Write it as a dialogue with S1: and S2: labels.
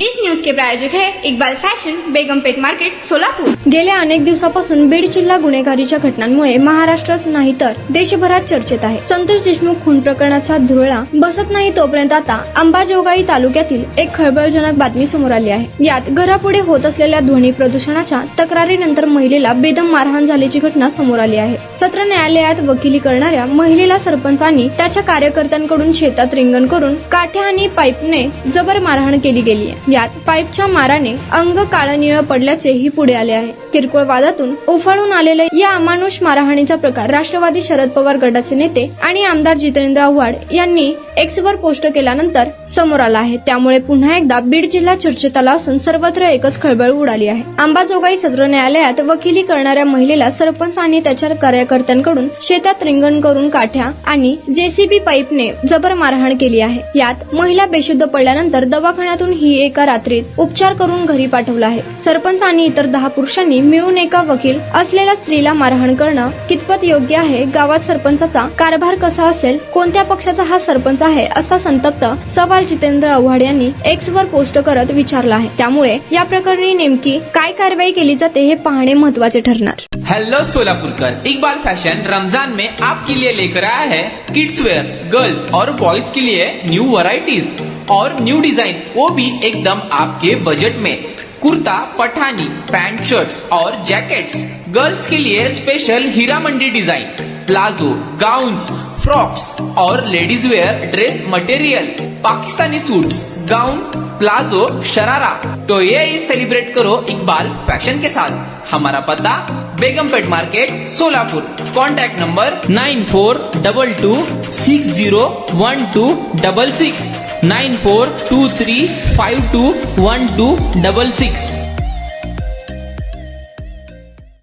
S1: इस news के प्रायोजक है Iqbal fashion, Begumpet market, Solapur.
S2: गेल्या अनेक दिवसापासून बीड जिल्हा गुन्हेगारीच्या घटनांमुळे महाराष्ट्रच नाही तर देशभरात चर्चेत आहे। संतोष देशमुख खून प्रकरणाचा धुळा बसत नाही तोपर्यंत आता अंबाजोगाई तालुक्यातील एक खळबळजनक बातमी समोर आली आहे। यात घरापुढे होत असलेल्या ध्वनी प्रदूषणाच्या तक्रारीनंतर महिलेला बेदम मारहाण झाल्याची घटना समोर आली आहे। सत्र न्यायालयात वकिली करणाऱ्या महिलेला सरपंचांनी त्याच्या कार्यकर्त्यांकडून शेतात रिंगण करून काठ्या आणि पाईपने जबर मारहाण केली गेली आहे। यात पाईपच्या माराने अंग काळनिळ पडल्याचेही पुढे आले आहे। किरकोळ वादातून उफाळून आलेल्या या अमानुष मारहाणीचा प्रकार राष्ट्रवादी शरद पवार गटाचे नेते आणि आमदार जितेंद्र आव्हाड यांनी एक्सवर पोस्ट केल्यानंतर समोर आला आहे। त्यामुळे पुन्हा एकदा बीड जिल्हा चर्चेत आला असून सर्वत्र एकच खळबळ उडाली आहे। अंबाजोगाई सत्र न्यायालयात वकिली करणाऱ्या महिलेला सरपंच आणि त्याच्या कार्यकर्त्यांकडून शेतात रिंगण करून काठ्या आणि जेसीबी पाईपने जबर मारहाण केली आहे। यात महिला बेशुद्ध पडल्यानंतर दवाखान्यातून ही एका रात्रीत उपचार करून घरी पाठवला आहे। सरपंच आणि इतर 10 पुरुषांनी मिळून एका वकील असलेल्या स्त्रीला मारहाण करणं कितपत योग्य आहे? गावात सरपंचाचा कारभार कसा असेल? कोणत्या पक्षाचा हा सरपंच आहे? असा संतप्त सवाल जितेंद्र आव्हाड यांनी एक्सवर पोस्ट करत विचारला आहे। त्यामुळे या प्रकरणी नेमकी काय कारवाई केली जाते हे पाहणे महत्त्वाचे ठरणार।
S3: हेलो सोलापुरकर, इकबाल फैशन रमजान में आपके लिए लेकर आया है किड्स वेयर, गर्ल्स और बॉयज के लिए न्यू वैरायटीज और न्यू डिजाइन, वो भी एकदम आपके बजट में। कुर्ता, पठानी, पैंट, शर्ट्स और जैकेट्स, गर्ल्स के लिए special Heera Mandi design, palazzo, gowns, frocks और ladies wear dress material, Pakistani suits, gown, palazzo, sharara. तो ये ईद सेलिब्रेट करो इकबाल फैशन के साथ। हमारा पता Begumpet market, Solapur. Contact number 9422601266 9423521266।